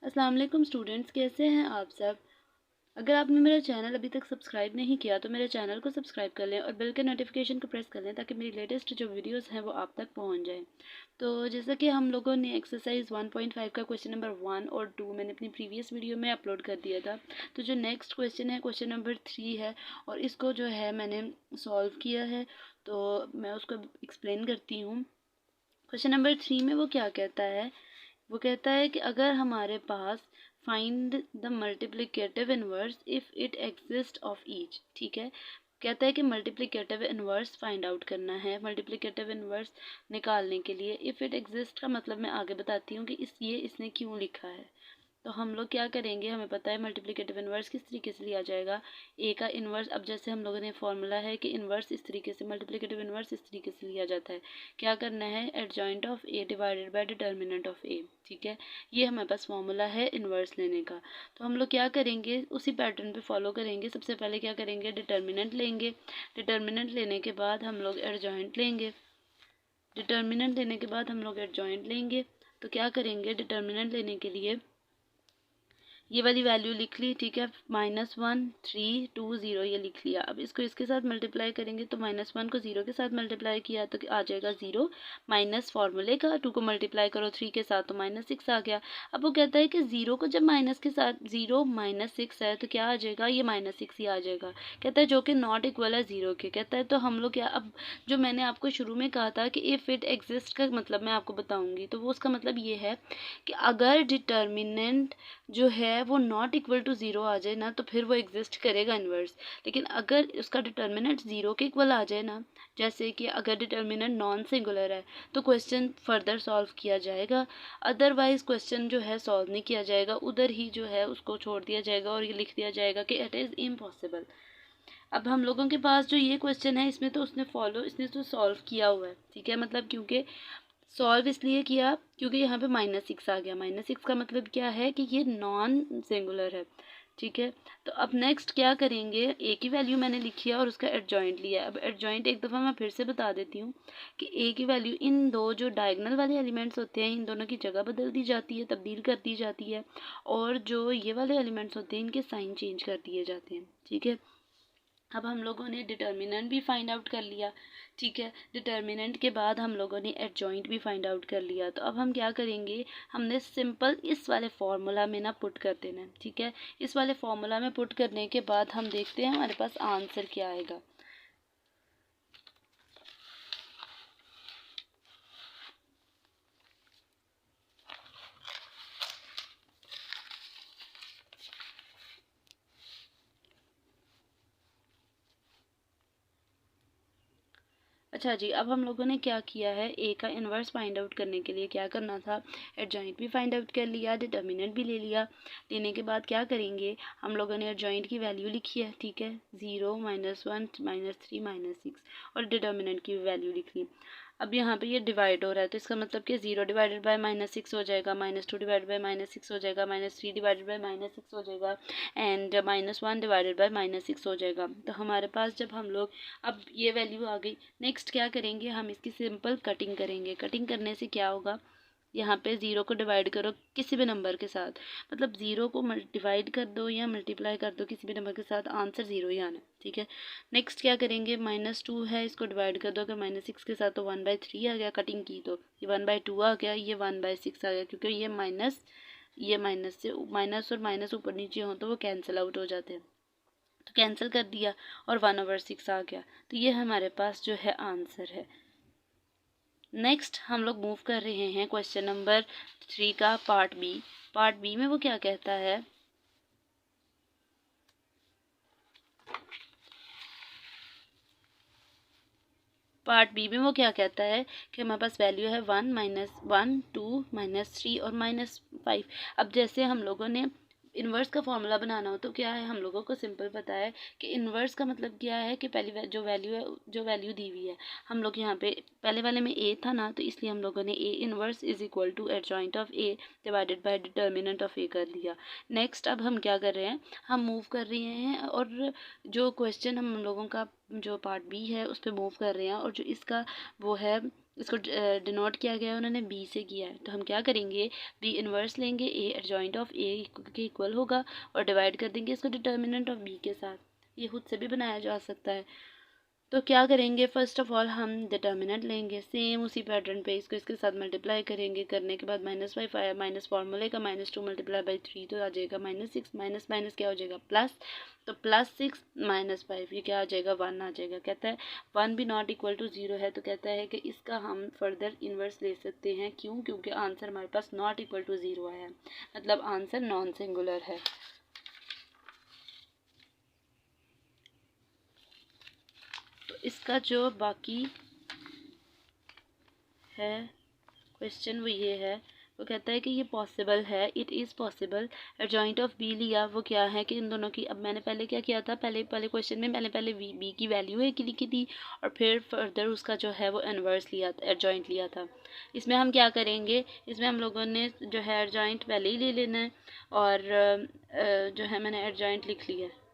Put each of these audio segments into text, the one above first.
अस्सलाम वालेकुम स्टूडेंट्स, कैसे हैं आप सब। अगर आपने मेरा चैनल अभी तक सब्सक्राइब नहीं किया तो मेरे चैनल को सब्सक्राइब कर लें और बेल के नोटिफिकेशन को प्रेस कर लें ताकि मेरी लेटेस्ट जो वीडियोस हैं वो आप तक पहुंच जाएं। तो जैसा कि हम लोगों ने एक्सरसाइज 1.5 का क्वेश्चन नंबर 1 और 2 मैंने अपनी प्रीवियस वीडियो में अपलोड कर दिया था। तो जो नेक्स्ट क्वेश्चन है क्वेश्चन नंबर 3 है और इसको जो है मैंने सॉल्व किया है, तो मैं उसको एक्सप्लेन करती हूँ। क्वेश्चन नंबर 3 में वो क्या कहता है, वो कहता है कि अगर हमारे पास find the multiplicative inverse if it exist of each, ठीक है। कहता है कि मल्टीप्लिकेटिव इनवर्स फाइंड आउट करना है, मल्टीप्लिकेटिव इनवर्स निकालने के लिए। इफ़ इट एग्जिस्ट का मतलब मैं आगे बताती हूँ कि इसने क्यों लिखा है। तो हम लोग क्या करेंगे, हमें पता है मल्टीप्लिकेटिव इनवर्स किस तरीके से लिया जाएगा। ए का इन्वर्स, अब जैसे हम लोगों ने फॉर्मूला है कि इन्वर्स इस तरीके से, मल्टीप्लिकेटिव इन्वर्स इस तरीके से लिया जाता है। क्या करना है, adjoint of A divided by determinant of A, ठीक है। ये हमारे पास फॉर्मूला है इन्वर्स लेने का। तो हम लोग क्या करेंगे, उसी पैटर्न पे फॉलो करेंगे। सबसे पहले क्या करेंगे, डिटर्मिनेंट लेंगे। डिटर्मिनेंट लेने के बाद हम लोग एडजॉइंट लेंगे। डिटर्मिनेंट लेने के बाद हम लोग एडजॉइंट लेंगे। तो क्या करेंगे, डिटर्मिनेंट लेने के लिए ये वाली वैल्यू लिख ली, ठीक है। -1 3 2 0 ये लिख लिया। अब इसको इसके साथ मल्टीप्लाई करेंगे तो -1 को 0 के साथ मल्टीप्लाई किया तो आ जाएगा 0, माइनस फार्मूले का 2 को मल्टीप्लाई करो 3 के साथ तो -6 आ गया। अब वो कहता है कि 0 को जब माइनस के साथ 0 -6 है तो क्या आ जाएगा, ये -6 ही आ जाएगा। कहता है जो कि नॉट इक्वल है 0 के। कहता है तो हम लोग क्या, अब जो मैंने आपको शुरू में कहा था कि इफ़ इट एग्जिस्ट का मतलब मैं आपको बताऊंगी, तो वो उसका मतलब ये है कि अगर डिटर्मिनेंट जो है वो नॉट इक्वल टू 0 आ जाए ना तो फिर वो एग्जिस्ट करेगा इन्वर्स। लेकिन अगर उसका डिटर्मिनेंट 0 के इक्वल आ जाए ना, जैसे कि अगर डिटर्मिनेंट नॉन सिंगुलर है तो क्वेश्चन फर्दर सॉल्व किया जाएगा, अदरवाइज क्वेश्चन जो है सॉल्व नहीं किया जाएगा, उधर ही जो है उसको छोड़ दिया जाएगा और ये लिख दिया जाएगा कि इट इज़ इम्पॉसिबल। अब हम लोगों के पास जो ये क्वेश्चन है इसमें तो इसने तो सॉल्व किया हुआ है, ठीक है। मतलब क्योंकि सॉल्व इसलिए किया क्योंकि यहाँ पे -6 आ गया। -6 का मतलब क्या है कि ये नॉन सिंगुलर है, ठीक है। तो अब नेक्स्ट क्या करेंगे, ए की वैल्यू मैंने लिखी है और उसका एडजॉइंट लिया है। अब एडजॉइंट एक दफ़ा मैं फिर से बता देती हूँ कि ए की वैल्यू, इन दो जो डायगोनल वाले एलिमेंट्स होते हैं इन दोनों की जगह बदल दी जाती है, तब्दील कर दी जाती है, और जो ये वाले एलिमेंट्स होते हैं इनके साइन चेंज कर दिए जाते हैं, ठीक है। अब हम लोगों ने डिटर्मिनेंट भी फाइंड आउट कर लिया, ठीक है। डिटर्मिनेंट के बाद हम लोगों ने एडजॉइंट भी फाइंड आउट कर लिया। तो अब हम क्या करेंगे, हमने सिंपल इस वाले फार्मूला में ना पुट कर देना है, ठीक है। इस वाले फार्मूला में पुट करने के बाद हम देखते हैं हमारे पास आंसर क्या आएगा। अच्छा जी, अब हम लोगों ने क्या किया है, ए का इन्वर्स फाइंड आउट करने के लिए क्या करना था, एडजॉइंट भी फाइंड आउट कर लिया, डिटर्मिनेंट भी ले लिया। लेने के बाद क्या करेंगे, हम लोगों ने एडजॉइंट की वैल्यू लिखी है, ठीक है, 0 -1 -3 -6, और डिटर्मिनेंट की वैल्यू लिख ली। अब यहाँ पे ये डिवाइड हो रहा है तो इसका मतलब कि 0 डिवाइडेड बाय -6 हो जाएगा, -2 डिवाइडेड बाय -6 हो जाएगा, -3 डिवाइडेड बाय -6 हो जाएगा, एंड -1 डिवाइडेड बाय -6 हो जाएगा। तो हमारे पास जब हम लोग, अब ये वैल्यू आ गई, नेक्स्ट क्या करेंगे, हम इसकी सिंपल कटिंग करेंगे। कटिंग करने से क्या होगा, यहाँ पे 0 को डिवाइड करो किसी भी नंबर के साथ, मतलब 0 को डिवाइड कर दो या मल्टीप्लाई कर दो किसी भी नंबर के साथ, आंसर 0 ही आना है, ठीक है। नेक्स्ट क्या करेंगे, -2 है, इसको डिवाइड कर दो अगर -6 के साथ तो 1/3 आ गया, कटिंग की तो ये 1/2 आ गया, ये 1/6 आ गया, क्योंकि ये माइनस से माइनस और माइनस ऊपर नीचे हो तो वो कैंसिल आउट हो जाते हैं, तो कैंसिल कर दिया और 1/6 आ गया। तो ये हमारे पास जो है आंसर है। नेक्स्ट हम लोग मूव कर रहे हैं क्वेश्चन नंबर 3 का पार्ट बी। पार्ट बी में वो क्या कहता है, पार्ट बी में वो क्या कहता है कि हमारे पास वैल्यू है 1 -1 2 -3 और -5। अब जैसे हम लोगों ने इन्वर्स का फॉर्मूला बनाना हो तो क्या है, हम लोगों को सिंपल पता है कि इन्वर्स का मतलब क्या है कि पहली जो वैल्यू है, जो वैल्यू दी हुई है, हम लोग यहाँ पे पहले वाले में ए था ना, तो इसलिए हम लोगों ने A inverse is equal to adjoint of A divided by determinant of A कर लिया। नेक्स्ट अब हम क्या कर रहे हैं, हम मूव कर रहे हैं और जो क्वेश्चन हम लोगों का जो पार्ट बी है उस पर मूव कर रहे हैं, और जो इसका वो है इसको डिनोट किया गया है उन्होंने बी से किया है, तो हम क्या करेंगे, बी इन्वर्स लेंगे, ए एडजॉइंट ऑफ ए के इक्वल होगा और डिवाइड कर देंगे इसको डिटर्मिनेंट ऑफ बी के साथ। ये खुद से भी बनाया जा सकता है। तो क्या करेंगे, फर्स्ट ऑफ ऑल हम डिटर्मिनेंट लेंगे, सेम उसी पैटर्न पे इसको इसके साथ मल्टीप्लाई करेंगे, करने के बाद -5 आया, माइनस फार्मूले का -2 मल्टीप्लाई बाई 3 तो आ जाएगा -6, माइनस माइनस क्या हो जाएगा प्लस, तो +6 -5 ये क्या आ जाएगा 1 आ जाएगा। कहता है 1 भी नॉट इक्वल टू 0 है, तो कहता है कि इसका हम फर्दर इन्वर्स ले सकते हैं। क्यों? क्योंकि आंसर हमारे पास नॉट इक्वल टू 0 आया, मतलब आंसर नॉन सिंगुलर है। इसका जो बाकी है क्वेश्चन वो ये है, वो कहता है कि ये पॉसिबल है, it is possible. Adjoint of B लिया, वो क्या है कि इन दोनों की, अब मैंने पहले क्या किया था, पहले क्वेश्चन में मैंने पहले बी की वैल्यू है कि लिखी थी और फिर फर्दर उसका जो है वो इन्वर्स लिया, एडजॉइंट लिया था। इसमें हम क्या करेंगे, इसमें हम लोगों ने जो है एडजॉइंट पहले ही ले लेना है और जो है मैंने एडजॉइंट लिख लिया है।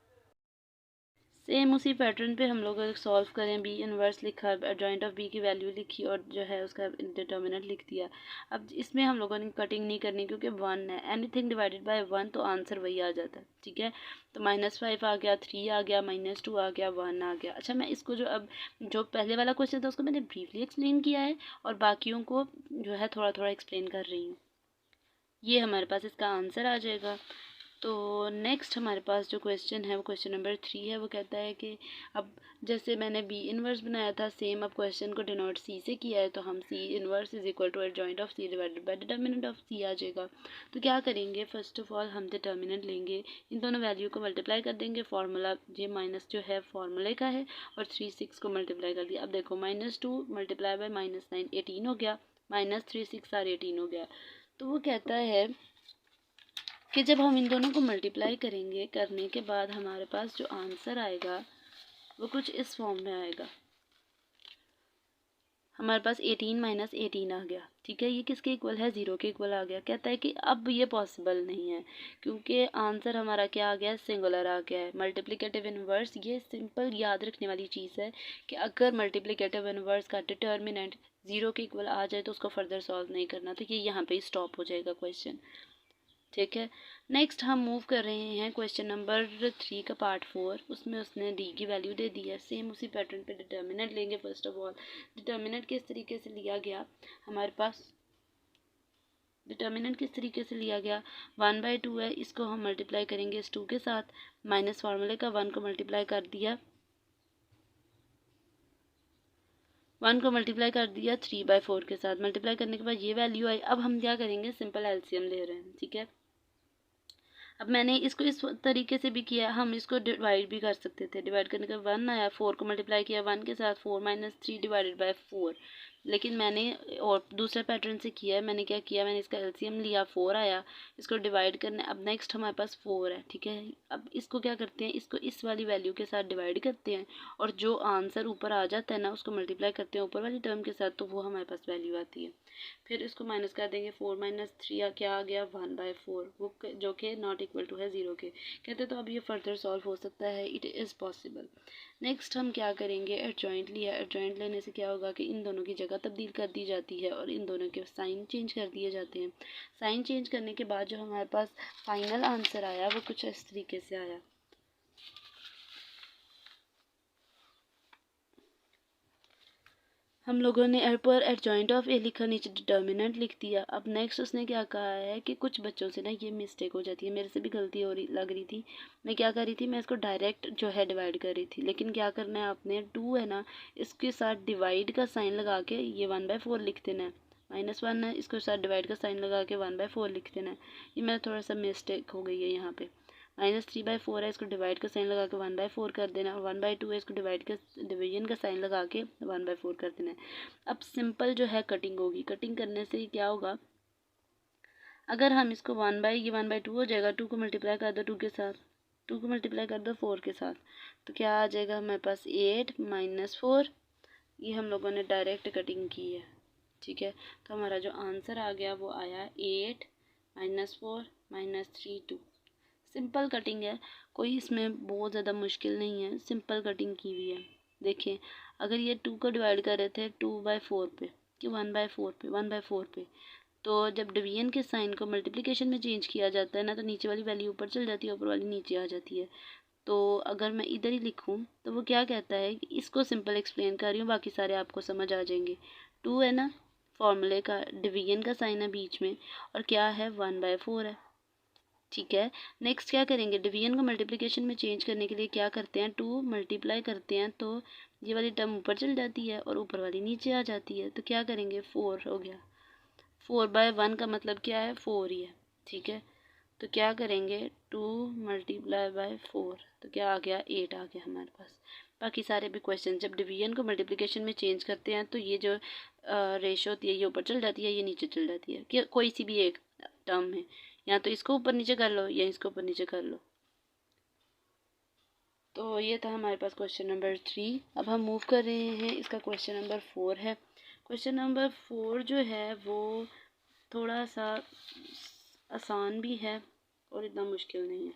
सेम उसी पैटर्न पे हम लोग सॉल्व करें, बी इन्वर्स लिखा, एडजॉइंट ऑफ बी की वैल्यू लिखी और जो है उसका डिटर्मिनेंट लिख दिया। अब इसमें हम लोगों ने कटिंग नहीं करनी क्योंकि 1 है, एनीथिंग डिवाइडेड बाय 1 तो आंसर वही आ जाता है, ठीक है। तो -5 आ गया, 3 आ गया, -2 आ गया, 1 आ गया। अच्छा, मैं इसको जो अब जो पहले वाला क्वेश्चन था उसको मैंने ब्रीफली एक्सप्लेन किया है और बाकियों को जो है थोड़ा थोड़ा एक्सप्लेन कर रही हूँ। ये हमारे पास इसका आंसर आ जाएगा। तो नेक्स्ट हमारे पास जो क्वेश्चन है वो क्वेश्चन नंबर 3 है। वो कहता है कि अब जैसे मैंने बी इन्वर्स बनाया था, सेम अब क्वेश्चन को डिनोट सी से किया है, तो हम C inverse is equal to adjoint of C divided by determinant of C आ जाएगा। तो क्या करेंगे, फर्स्ट ऑफ ऑल हम डिटर्मिनेंट लेंगे, इन दोनों वैल्यू को मल्टीप्लाई कर देंगे, फार्मूला ये माइनस जो है फार्मूले का है और 3 6 को मल्टीप्लाई कर दिया। अब देखो -2 मल्टीप्लाई बाय -9 18 हो गया, -3 6 और 18 हो गया। तो वो कहता है कि जब हम इन दोनों को मल्टीप्लाई करेंगे, करने के बाद हमारे पास जो आंसर आएगा वो कुछ इस फॉर्म में आएगा। हमारे पास 18 - 18 आ गया, ठीक है। ये किसके इक्वल है, 0 के इक्वल आ गया। कहता है कि अब ये पॉसिबल नहीं है क्योंकि आंसर हमारा क्या आ गया, सिंगुलर आ गया है। मल्टीप्लिकेटिव इन्वर्स, ये सिंपल याद रखने वाली चीज़ है कि अगर मल्टीप्लिकेटिव इन्वर्स का डिटर्मिनेंट 0 के इक्वल आ जाए तो उसको फर्दर सॉल्व नहीं करना, तो ये यहाँ पे स्टॉप हो जाएगा क्वेश्चन, ठीक है। नेक्स्ट हम मूव कर रहे हैं क्वेश्चन नंबर 3 का पार्ट 4। उसमें उसने डी की वैल्यू दे दी है, सेम उसी पैटर्न पे डिटर्मिनेंट लेंगे। फर्स्ट ऑफ ऑल डिटर्मिनेंट किस तरीके से लिया गया, हमारे पास डिटर्मिनेंट किस तरीके से लिया गया, 1/2 है, इसको हम मल्टीप्लाई करेंगे इस 2 के साथ, माइनस फार्मूले का 1 को मल्टीप्लाई कर दिया, 1 को मल्टीप्लाई कर दिया 3/4 के साथ, मल्टीप्लाई करने के बाद ये वैल्यू आई। अब हम क्या करेंगे, सिंपल एलसीएम ले रहे हैं, ठीक है। अब मैंने इसको इस तरीके से भी किया, हम इसको डिवाइड भी कर सकते थे। डिवाइड करने का 1 आया, 4 को मल्टीप्लाई किया 1 के साथ, 4 - 3 डिवाइडेड बाय 4। लेकिन मैंने और दूसरे पैटर्न से किया है, मैंने क्या किया, मैंने इसका एलसीएम लिया, 4 आया, इसको डिवाइड करने, अब नेक्स्ट हमारे पास 4 है, ठीक है। अब इसको क्या करते हैं, इसको इस वाली वैल्यू के साथ डिवाइड करते हैं और जो आंसर ऊपर आ जाता है ना उसको मल्टीप्लाई करते हैं ऊपर वाली टर्म के साथ, तो वो हमारे पास वैल्यू आती है। फिर इसको माइनस कर देंगे, 4 - 3 क्या आ गया, 1/4, वो जो कि नॉट इक्वल टू है 0 के। कहते तो अब ये फर्दर सॉल्व हो सकता है, इट इज़ पॉसिबल। नेक्स्ट हम क्या करेंगे, एडजॉइंट लिया, एडजॉइंट लेने से क्या होगा कि इन दोनों की जगह तब्दील कर दी जाती है और इन दोनों के साइन चेंज कर दिए जाते हैं। साइन चेंज करने के बाद जो हमारे पास फाइनल आंसर आया वो कुछ इस तरीके से आया। हम लोगों ने ऊपर एडजॉइंट ऑफ ए लिखा, नीचे डिटर्मिनेंट लिख दिया। अब नेक्स्ट उसने क्या कहा है कि कुछ बच्चों से ना ये मिस्टेक हो जाती है, मेरे से भी गलती हो रही लग रही थी। मैं क्या कर रही थी, मैं इसको डायरेक्ट जो है डिवाइड कर रही थी, लेकिन क्या करना है आपने, 2 है ना, इसके साथ डिवाइड का साइन लगा के ये 1/4 लिख देना है। -1 है, इसके साथ डिवाइड का साइन लगा के 1/4 लिख देना है। ये मेरा थोड़ा सा मिस्टेक हो गई है यहाँ पे। -3/4 है, इसको डिवाइड का साइन लगा के 1/4 कर देना, और 1/2 है, इसको डिवीजन का साइन लगा के 1/4 कर देना है। अब सिंपल जो है कटिंग होगी, कटिंग करने से क्या होगा, अगर हम इसको 1/2 हो जाएगा, 2 को मल्टीप्लाई कर दो 2 के साथ, 2 को मल्टीप्लाई कर दो 4 के साथ, तो क्या आ जाएगा हमारे पास 8 - 4। ये हम लोगों ने डायरेक्ट कटिंग की है, ठीक है। तो हमारा जो आंसर आ गया वो आया 8 - 4 - 3 2। सिंपल कटिंग है, कोई इसमें बहुत ज़्यादा मुश्किल नहीं है, सिंपल कटिंग की हुई है। देखिए, अगर ये 2 को डिवाइड कर रहे थे 2/4 पे, कि 1/4 पे। तो जब डिवीजन के साइन को मल्टीप्लिकेशन में चेंज किया जाता है ना, तो नीचे वाली वैल्यू ऊपर चल जाती है, ऊपर वाली नीचे आ जाती है। तो अगर मैं इधर ही लिखूं तो वो क्या कहता है कि इसको सिंपल एक्सप्लेन कर रही हूँ, बाकी सारे आपको समझ आ जाएंगे। 2 है ना, फॉर्मूले का डिवीजन का साइन है बीच में, और क्या है 1/4 है। ठीक है, नेक्स्ट क्या करेंगे, डिवीजन को मल्टीप्लिकेशन में चेंज करने के लिए क्या करते हैं, 2 मल्टीप्लाई करते हैं तो ये वाली टर्म ऊपर चल जाती है और ऊपर वाली नीचे आ जाती है। तो क्या करेंगे, 4 हो गया। 4/1 का मतलब क्या है, 4 ही है। ठीक है, तो क्या करेंगे, 2 मल्टीप्लाई बाय 4, तो क्या आ गया, 8 आ गया हमारे पास। बाकी सारे भी क्वेश्चन जब डिवीजन को मल्टीप्लिकेशन में चेंज करते हैं तो ये जो रेशो होती है ये ऊपर चल जाती है, ये नीचे चल जाती है, कि कोई सी भी एक टर्म है, या तो इसको ऊपर नीचे कर लो या इसको ऊपर नीचे कर लो। तो ये था हमारे पास क्वेश्चन नंबर 3। अब हम मूव कर रहे हैं, इसका क्वेश्चन नंबर 4 है। क्वेश्चन नंबर 4 जो है वो थोड़ा सा आसान भी है और इतना मुश्किल नहीं है।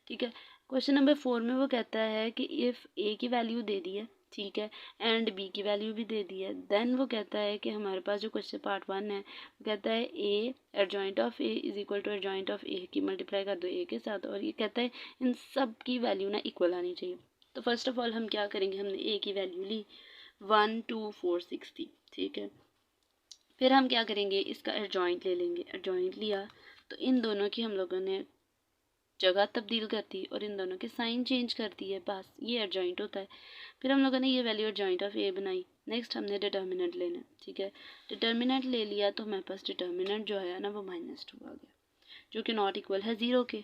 ठीक है, क्वेश्चन नंबर 4 में वो कहता है कि इफ़ ए की वैल्यू दे दी है, ठीक है, एंड बी की वैल्यू भी दे दी है, देन वो कहता है कि हमारे पास जो क्वेश्चन पार्ट 1 है वो कहता है A adjoint of A is equal to adjoint of A की मल्टीप्लाई कर दो ए के साथ, और ये कहता है इन सब की वैल्यू ना इक्वल आनी चाहिए। तो फर्स्ट ऑफ ऑल हम क्या करेंगे, हमने ए की वैल्यू ली 1 2 4 6 थी। ठीक है, फिर हम क्या करेंगे, इसका एडजॉइंट ले लेंगे। एडजॉइंट लिया तो इन दोनों की हम लोगों ने जगह तब्दील कर दी और इन दोनों के साइन चेंज कर दिए, बस ये एडजॉइंट होता है। फिर हम लोगों ने ये वैल्यू एडजॉइंट ऑफ ए बनाई। नेक्स्ट हमने डिटर्मिनेंट लेना। ठीक है, डिटर्मिनेंट ले लिया तो हमारे पास डिटर्मिनेंट जो है ना वो -2 आ गया, जो कि नॉट इक्वल है 0 के।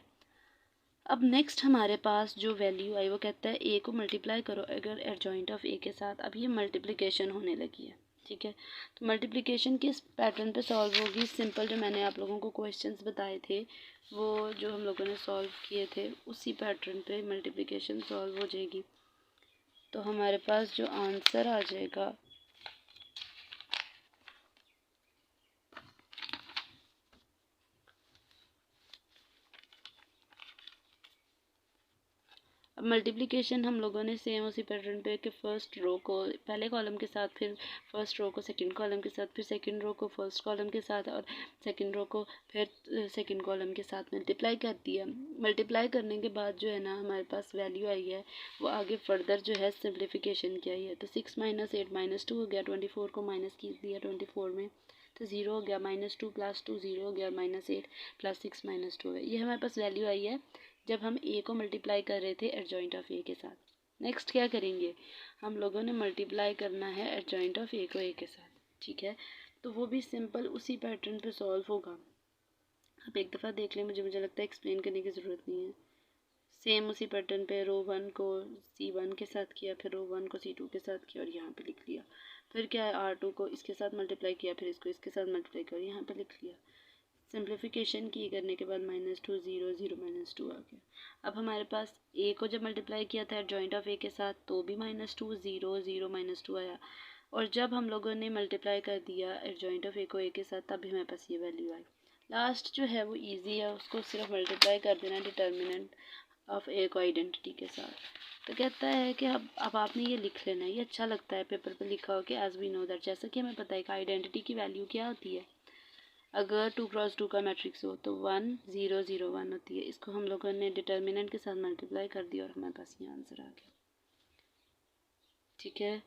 अब नेक्स्ट हमारे पास जो वैल्यू आई वो कहता है ए को मल्टीप्लाई करो अगर एडजॉइंट ऑफ ए के साथ। अब ये मल्टीप्लिकेशन होने लगी है। ठीक है, तो मल्टीप्लिकेशन किस पैटर्न पे सॉल्व होगी, सिंपल जो मैंने आप लोगों को क्वेश्चंस बताए थे वो जो हम लोगों ने सॉल्व किए थे उसी पैटर्न पे मल्टीप्लिकेशन सॉल्व हो जाएगी। तो हमारे पास जो आंसर आ जाएगा अब मल्टीप्लिकेशन हम लोगों ने सेम उसी पैटर्न पे कि फर्स्ट रो को पहले कॉलम के साथ, फिर फर्स्ट रो को सेकंड कॉलम के साथ, फिर सेकंड रो को फर्स्ट कॉलम के साथ और सेकंड रो को फिर सेकंड कॉलम के साथ मल्टीप्लाई कर दिया। मल्टीप्लाई करने के बाद जो है ना हमारे पास वैल्यू आई है वो आगे फर्दर जो है सिम्प्लीफिकेशन की आई है। तो 6 - 8 -2 हो गया, 24 को माइनस की दिया 24 में तो 0 हो गया, -2 + 2 0 हो गया, -8 + 6 -2 हो गया। ये हमारे पास वैल्यू आई है जब हम ए को मल्टीप्लाई कर रहे थे एडजॉइंट ऑफ ए के साथ। नेक्स्ट क्या करेंगे, हम लोगों ने मल्टीप्लाई करना है एडजॉइंट ऑफ ए को ए के साथ। ठीक है, तो वो भी सिंपल उसी पैटर्न पे सॉल्व होगा। आप एक दफ़ा देख लें, मुझे लगता है एक्सप्लेन करने की ज़रूरत नहीं है। सेम उसी पैटर्न पे रो 1 को C1 के साथ किया, फिर रो 1 को C2 के साथ किया और यहाँ पे लिख लिया। फिर क्या है, R2 को इसके साथ मल्टीप्लाई किया, फिर इसको इसके साथ मल्टीप्लाई किया और यहाँ पे लिख लिया। सिंप्लीफिकेशन की करने के बाद -2 0 0 -2 आ गया। अब हमारे पास ए को जब मल्टीप्लाई किया था जॉइंट ऑफ ए के साथ तो भी -2 0 0 -2 आया, और जब हम लोगों ने मल्टीप्लाई कर दिया जॉइंट ऑफ ए को ए के साथ तब भी हमारे पास ये वैल्यू आई। लास्ट जो है वो इजी है, उसको सिर्फ मल्टीप्लाई कर देना डिटर्मिनेंट ऑफ ए को आइडेंटिटी के साथ। तो कहता है कि अब आपने ये लिख लेना है, ये अच्छा लगता है पेपर पे लिखा हो कि एज वी नो दैट, जैसा कि हमें पता है कि आइडेंटिटी की वैल्यू क्या होती है। अगर 2 × 2 का मैट्रिक्स हो तो 1 0 0 1 होती है। इसको हम लोगों ने डिटर्मिनेंट के साथ मल्टीप्लाई कर दिया और हमारे पास ये आंसर आ गया। ठीक है,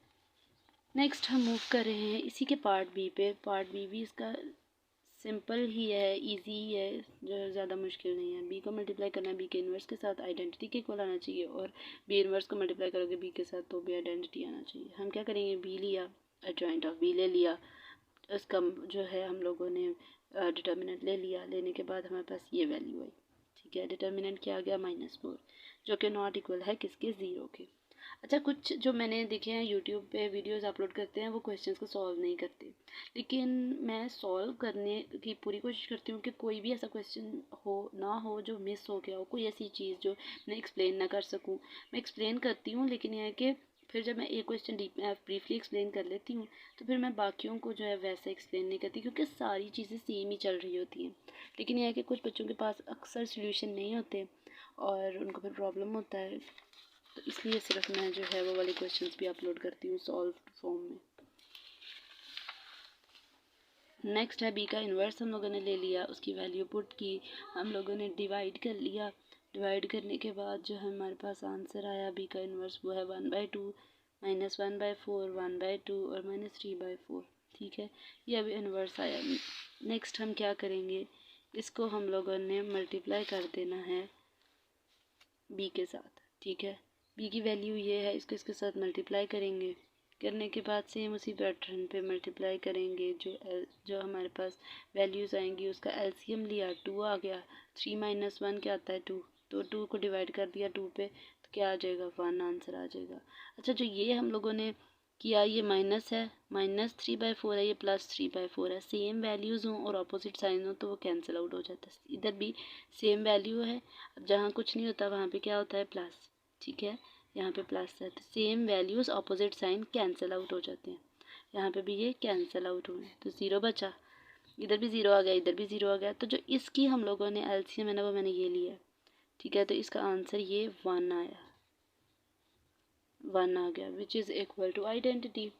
नेक्स्ट हम मूव कर रहे हैं इसी के पार्ट बी पे। पार्ट बी भी इसका सिंपल ही है, इजी ही है, जो ज़्यादा मुश्किल नहीं है। बी को मल्टीप्लाई करना है बी के इन्वर्स के साथ, आइडेंटिटी के इक्वल आना चाहिए, और बी इन्वर्स को मल्टीप्लाई करोगे बी के साथ तो भी आइडेंटिटी आना चाहिए। हम क्या करेंगे, बी लिया, जॉइंट ऑफ बी ले लिया, इसका जो है हम लोगों ने डिटर्मिनेंट ले लिया। लेने के बाद हमारे पास ये वैल्यू आई। ठीक है, डिटर्मिनेंट क्या आ गया, -4, जो कि नॉट इक्वल है किसके, 0 के। अच्छा, कुछ जो मैंने देखे हैं यूट्यूब पे वीडियोस अपलोड करते हैं वो क्वेश्चंस को सॉल्व नहीं करते, लेकिन मैं सॉल्व करने की पूरी कोशिश करती हूँ कि कोई भी ऐसा क्वेश्चन हो ना हो जो मिस हो गया हो, कोई ऐसी चीज़ जो मैं एक्सप्लेन ना कर सकूँ। मैं एक्सप्लेन करती हूँ, लेकिन यह है कि फिर जब मैं एक क्वेश्चन ब्रीफली एक्सप्लेन कर लेती हूँ तो फिर मैं बाकियों को जो है वैसे एक्सप्लेन नहीं करती, क्योंकि सारी चीज़ें सेम ही चल रही होती हैं। लेकिन यह है कि कुछ बच्चों के पास अक्सर सोल्यूशन नहीं होते और उनको फिर प्रॉब्लम होता है, तो इसलिए सिर्फ मैं जो है वो वाले क्वेश्चंस भी अपलोड करती हूँ सॉल्व फॉर्म में। नेक्स्ट है बी का इन्वर्स हम लोगों ने ले लिया, उसकी वैल्यू पुट की, हम लोगों ने डिवाइड कर लिया। डिवाइड करने के बाद जो है हमारे पास आंसर आया बी का इन्वर्स, वो है 1/2 -1/4 1/2 और -3/4। ठीक है, ये अभी इन्वर्स आया। नेक्स्ट हम क्या करेंगे, इसको हम लोगों ने मल्टीप्लाई कर देना है बी के साथ। ठीक है, बी की वैल्यू ये है, इसको इसके साथ मल्टीप्लाई करेंगे। करने के बाद सेम उसी पैटर्न पे मल्टीप्लाई करेंगे। जो हमारे पास वैल्यूज़ आएंगी उसका एलसीएम लिया, 2 आ गया। 3 - 1 क्या आता है 2, तो 2 को डिवाइड कर दिया 2 पे, तो क्या आ जाएगा 1 आंसर आ जाएगा। अच्छा, जो ये हम लोगों ने किया ये माइनस है, -3/4 है, ये +3/4 है। सेम वैल्यूज़ हों और अपोजिट साइन हो तो वो कैंसिल आउट हो जाता है। इधर भी सेम वैल्यू है, अब जहाँ कुछ नहीं होता वहाँ पे क्या होता है प्लस। ठीक है, यहाँ पे प्लस है तो same values opposite sign cancel out हो जाते हैं। यहाँ पे भी ये कैंसिल आउट हुए तो 0 बचा, इधर भी 0 आ गया, इधर भी 0 आ गया। तो जो इसकी हम लोगों ने एलसीएम है ना वो मैंने ये लिया। ठीक है, तो इसका आंसर ये 1 आया, 1 आ गया, which is equal to identity.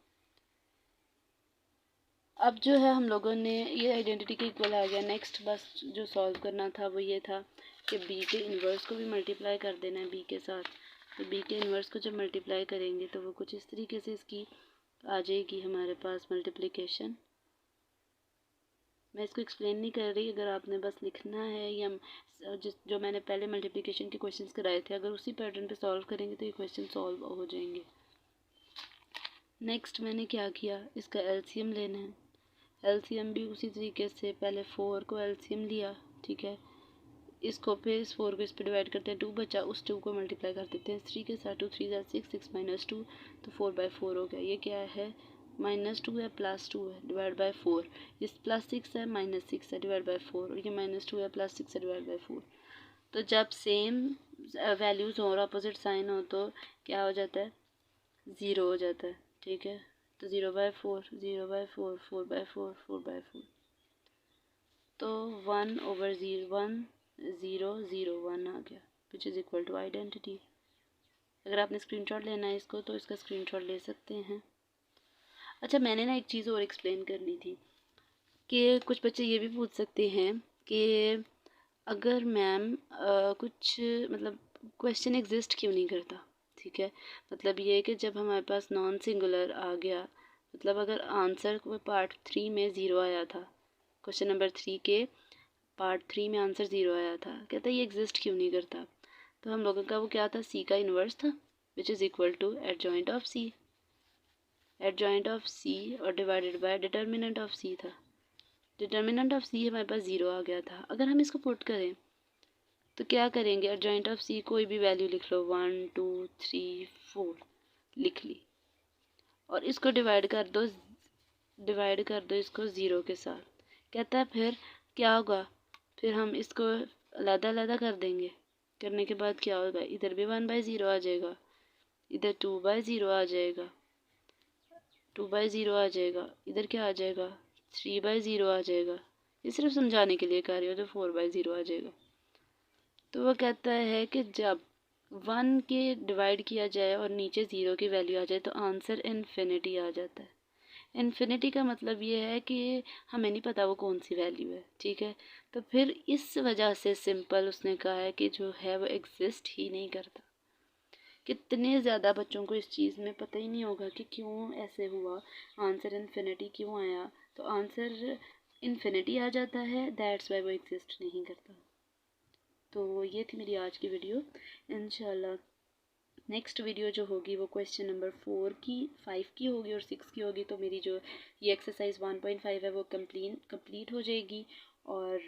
अब जो है हम लोगों ने ये आइडेंटिटी के इक्वल आ गया। नेक्स्ट बस जो सॉल्व करना था वो ये था कि बी के इन्वर्स को भी मल्टीप्लाई कर देना है बी के साथ। तो बी के इन्वर्स को जब मल्टीप्लाई करेंगे तो वो कुछ इस तरीके से इसकी आ जाएगी हमारे पास मल्टीप्लिकेशन। मैं इसको एक्सप्लेन नहीं कर रही, अगर आपने बस लिखना है या जो मैंने पहले मल्टीप्लिकेशन के क्वेश्चंस कराए थे अगर उसी पैटर्न पे सॉल्व करेंगे तो ये क्वेश्चन सॉल्व हो जाएंगे। नेक्स्ट मैंने क्या किया, इसका एलसीएम लेना है। एलसीएम भी उसी तरीके से पहले 4 को एलसीएम लिया। ठीक है, इसको फिर इस 4 को इस पर डिवाइड करते हैं, 2 बचा, उस 2 को मल्टीप्लाई कर देते हैं 3 के साथ। 2 3 6 6 -2 तो 4/4 हो गया। ये क्या है, -2 है +2 है डिवाइड बाय 4। इस +6 है -6 है डिवाइड बाय 4 और ये -2 है +6 है डिवाइड बाय 4। तो जब सेम वैल्यूज़ हो और अपोजिट साइन हो तो क्या हो जाता है, 0 हो जाता है। ठीक है, तो 0/4 0/4 4/4 4/4 तो 1/0 1 0 0 1 आ गया, which is equal to identity. अगर आपने स्क्रीनशॉट लेना है इसको तो इसका स्क्रीनशॉट ले सकते हैं। अच्छा, मैंने ना एक चीज़ और एक्सप्लेन करनी थी कि कुछ बच्चे ये भी पूछ सकते हैं कि अगर मैम कुछ मतलब क्वेश्चन एग्जिस्ट क्यों नहीं करता। ठीक है, मतलब ये है कि जब हमारे पास नॉन सिंगुलर आ गया, मतलब अगर आंसर पार्ट 3 में 0 आया था, क्वेश्चन नंबर 3 के पार्ट 3 में आंसर 0 आया था, कहता है ये एग्जिस्ट क्यों नहीं करता। तो हम लोगों का वो क्या था, सी का इन्वर्स था, which is equal to adjoint of C. Adjoint of C और divided by determinant of C था। डिटर्मिनेंट ऑफ सी हमारे पास 0 आ गया था। अगर हम इसको पुट करें तो क्या करेंगे, एडजॉइंट ऑफ सी कोई भी वैल्यू लिख लो, 1 2 3 4 लिख ली, और इसको डिवाइड कर दो इसको 0 के साथ। कहता है फिर क्या होगा, फिर हम इसको अलग-अलग कर देंगे। करने के बाद क्या होगा, इधर भी 1/0 आ जाएगा, इधर 2/0 आ जाएगा, 2/0 आ जाएगा, इधर क्या आ जाएगा 3/0 आ जाएगा। ये सिर्फ समझाने के लिए कर रही हो, तो 4/0 आ जाएगा। तो वो कहता है कि जब 1 के डिवाइड किया जाए और नीचे 0 की वैल्यू आ जाए तो आंसर इन्फिनिटी आ जाता है। इन्फिनिटी का मतलब ये है कि हमें नहीं पता वो कौन सी वैल्यू है। ठीक है, तो फिर इस वजह से सिंपल उसने कहा है कि जो है वो एग्जिस्ट ही नहीं करता। कितने ज़्यादा बच्चों को इस चीज़ में पता ही नहीं होगा कि क्यों ऐसे हुआ, आंसर इन्फिनिटी क्यों आया। तो आंसर इन्फिनिटी आ जाता है, दैट्स वाई वो एग्जिस्ट नहीं करता। तो ये थी मेरी आज की वीडियो। इंशाल्लाह नेक्स्ट वीडियो जो होगी वो क्वेश्चन नंबर 4 की 5 की होगी और 6 की होगी। तो मेरी जो ये एक्सरसाइज 1.5 है वो कंप्लीट हो जाएगी। और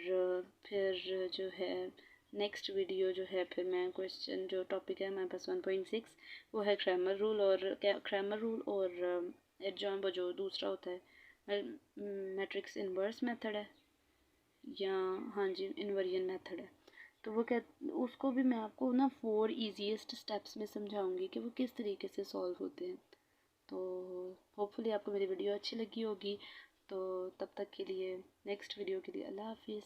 फिर जो है नेक्स्ट वीडियो जो है फिर मैं क्वेश्चन जो टॉपिक है हमारे पास 1.6 वो है ग्रामर रूल और एडजॉइन वो जो दूसरा होता है मैट्रिक्स इन्वर्स मेथड है या हाँ जी इन्वर्जन मेथड है। तो वो उसको भी मैं आपको ना 4 ईजीएस्ट स्टेप्स में समझाऊंगी कि वो किस तरीके से सॉल्व होते हैं। तो होपफुली आपको मेरी वीडियो अच्छी लगी होगी। तो तब तक के लिए नेक्स्ट वीडियो के लिए अल्लाह हाफिज़।